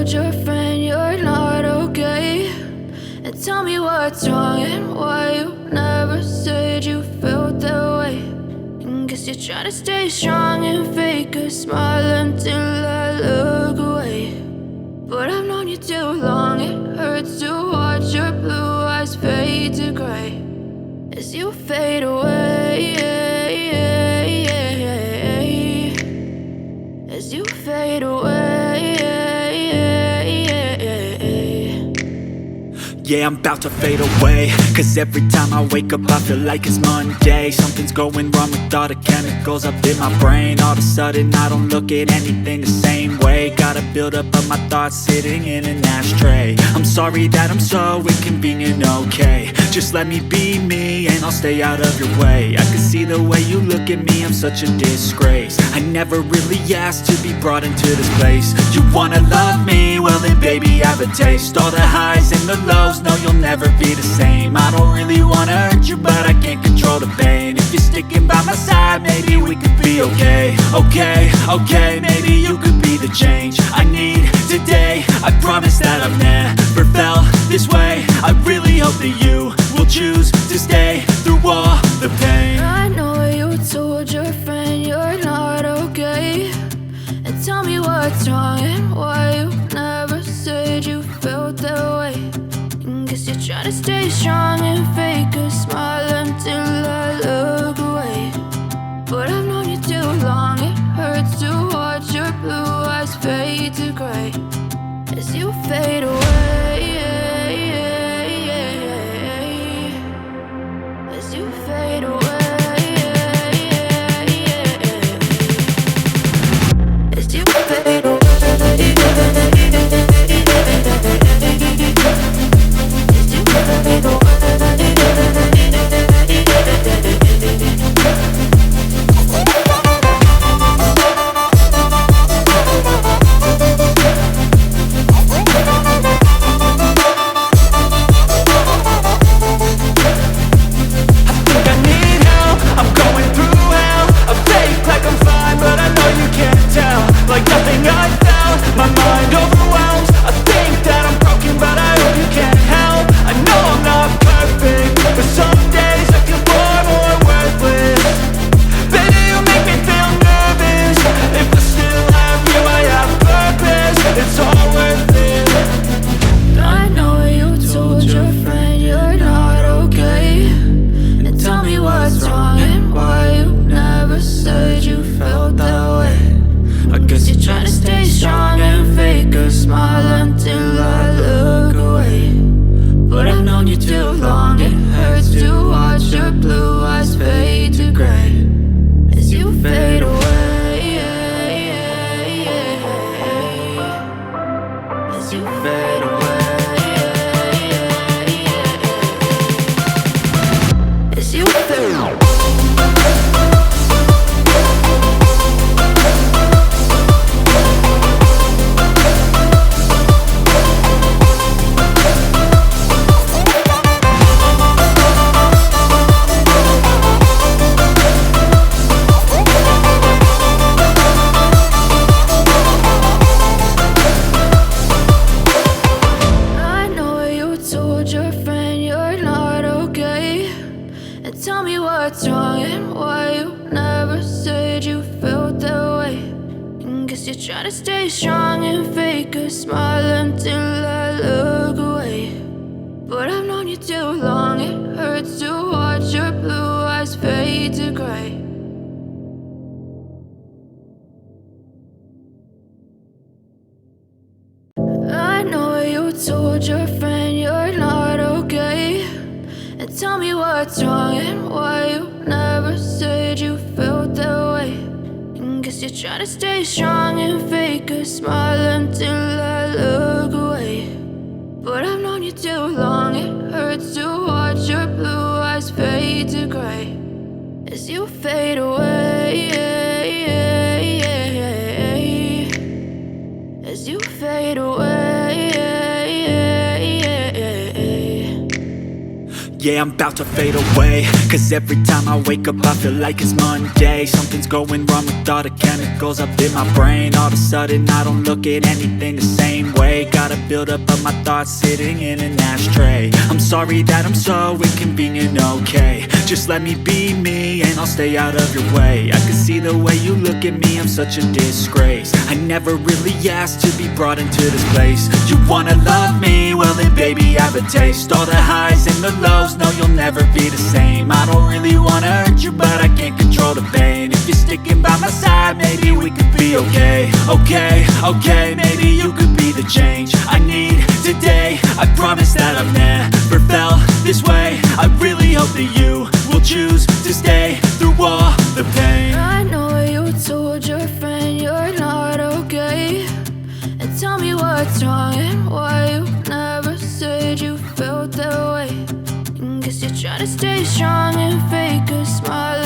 told your friend you're not okay, and tell me what's wrong and why you never said you felt that way. And guess you're trying to stay strong and fake a smile until I look away. But I've known you too long, it hurts to watch your blue eyes fade to gray as you fade away, as you fade away. Yeah, I'm about to fade away, cause every time I wake up I feel like it's Monday. Something's going wrong with all the chemicals up in my brain. All of a sudden I don't look at anything the same way. Gotta build up of my thoughts sitting in an ashtray. I'm sorry that I'm so inconvenient, okay. Just let me be me and I'll stay out of your way. I can see the way you look at me, I'm such a disgrace. I never really asked to be brought into this place. You wanna love me? Well then baby, have a taste. All the highs and the lows, no, you'll never be the same. I don't really wanna hurt you, but I can't control the pain. If you're sticking by my side, maybe we could be okay. Okay, maybe you could be the change I need today. I promise that I've never felt this way. I really hope that you will choose to stay through all the pain. I know you told your friend you're not okay, and tell me what's wrong and why you never said you felt that way. And guess you're trying to stay strong and fake a smile until I look away. But I've known you too long, it hurts to watch your blue eyes fade to gray as you fade away, as you fade away. As you fade away. I know you told your friend you're not okay, and tell me what's wrong and why you never said you felt that way. And guess you're trying to stay strong and fake a smile until I look away. But I've known you too long, it hurts to watch your blue eyes fade to gray as you fade away, as you fade away. Yeah, I'm about to fade away, cause every time I wake up I feel like it's Monday. Something's going wrong with all the chemicals up in my brain. All of a sudden I don't look at anything the same way. Got a buildup of my thoughts sitting in an ashtray. I'm sorry that I'm so inconvenient, okay. Just let me be me and I'll stay out of your way. I can see the way you look at me, I'm such a disgrace. I never really asked to be brought into this place. You wanna love me? Well then baby I have a taste. All the highs and the lows, no you'll never be the same. I don't really wanna hurt you but I can't control the pain. If you're sticking by my side, maybe we could be okay. Okay, maybe you could be the change I need today. I promise that I've never felt this way. I really hope that you will choose to stay through all the pain. I know you told your friend you're not okay, and tell me what's wrong and why you never said you felt that way. Guess you're trying to stay strong and fake a smile